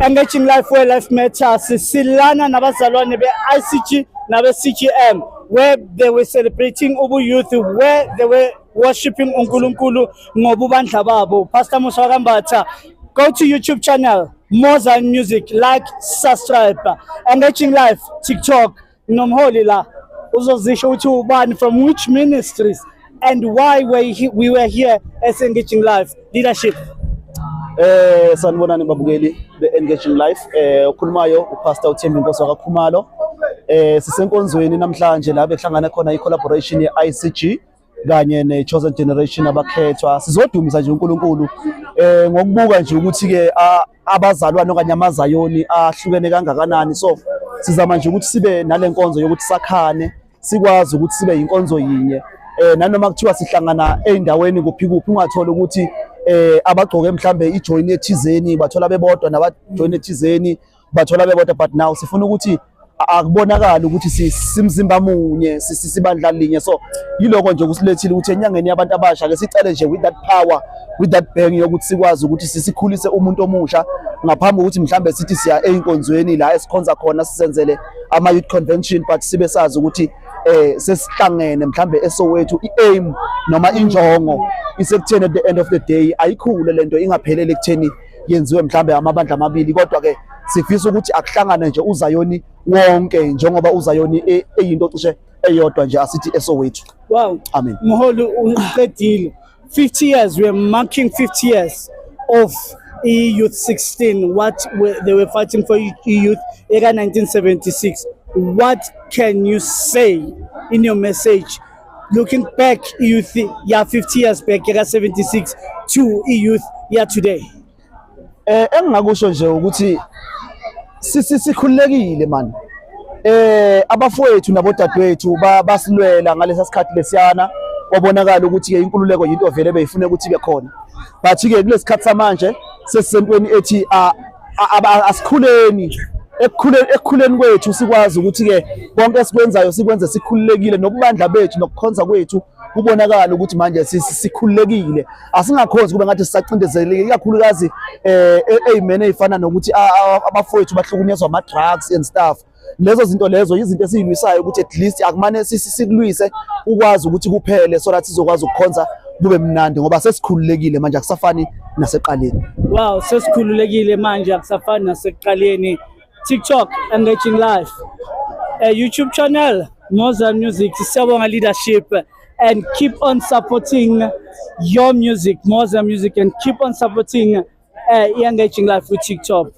Engaging Life where life matters. Silana nabazalwane be-ICG nabe-CGM, where they were celebrating Ubu Youth, where they were worshipping uNkulunkulu ngobubandla babo. Pastor Musa Kambata, go to YouTube channel Mozan Music, like, subscribe. Engaging Life TikTok nomholi la uzozisho ukuthi ubani from which ministries and why we were here as Engaging Life leadership. Sanibonani babukeli be-Engaging Life. Ukhulumayo uPastor uThembi Nkosi kaKhumalo. Sisenkonzweni namhlanje la behlangana khona i-collaboration ye-ICG kanye ne-Chosen Generation abakhethwa. Sizodumisa nje uNkulunkulu ngokubuka nje ukuthi ke abazalwane okanye amazayoni ahlukene kangakanani. So sizama nje ukuthi sibe nalenkonzo yokuthi sakhane, sikwazi ukuthi sibe inkonzo yinye. Nanoma kuthiwa sihlangana eindaweni kuphi ungathola ukuthi abagcoke mhlambe ijoin ethizeni bathola bebodwa nabajoin ethizeni bathola bebodwa, but now sifuna ukuthi akubonakala ukuthi simzimba munye sibandla linye. So yiloko nje kusilethile ukuthi enyangeni yabantu abasha ke sicale nje with that power, with that bang yokuthi sikwazi ukuthi sisikhulise umuntu omusha ngaphambi ukuthi mhlambe sithi siya einkonzweni la esikhonza khona sisenzele ama youth convention, but sibe sazi ukuthi sesihlangene mhlambe eSoweto i-aim noma injongo isekutheni at the end of the day ayikhule lento ingaphelele ekutheni yenziwe mhlambe amabandla amabili, kodwa ke sifisa ukuthi akuhlangane nje uzayoni wonke njengoba uzayoni eyinto cishe eyodwa nje asithi eSoweto. Wow. Amen. Mholi uqedile 50 years, we are marking 50 years of Youth 16, they were fighting for youth in 1976. What can you say in your message looking back youth 50 years back 76 to youth today? Engingakusho nje ukuthi sikhululekile man. Abafowethu nabodadewethu basilwela ngalesa sikhathi lesiyana, wabonakala ukuthi ke inkululeko yinto vele beyifuna ukuthi ibe khona, but ke kulesikhathi samanje sesisentweni ethi asikhuleni ekukhuleni kwethu sikwazi ukuthi ke konke esikwenzayo sikwenze sikhululekile, nokubandla bethu nokukhonza kwethu kubonakala ukuthi manje sikhululekile, asingakhonzi kube ngathi sisacindezeleke, ikakhulukazi eyimene ezifana nokuthi abafowethu bahlukunyezwa ama drugs and stuff. Lezo zinto lezo izinto esiyilwisayo ukuthi at least akumane sikulwise ukwazi ukuthi kuphele, so that sizokwazi ukukhonza kube mnandi ngoba sesikhululekile manje akusafani naseqaleni. Wow, sesikhululekile manje akusafani naseqaleni. TikTok Engaging Life, YouTube channel Mozan Music, Siyabonga leadership, and keep on supporting your music, Mozan Music, and keep on supporting Engaging Life with TikTok.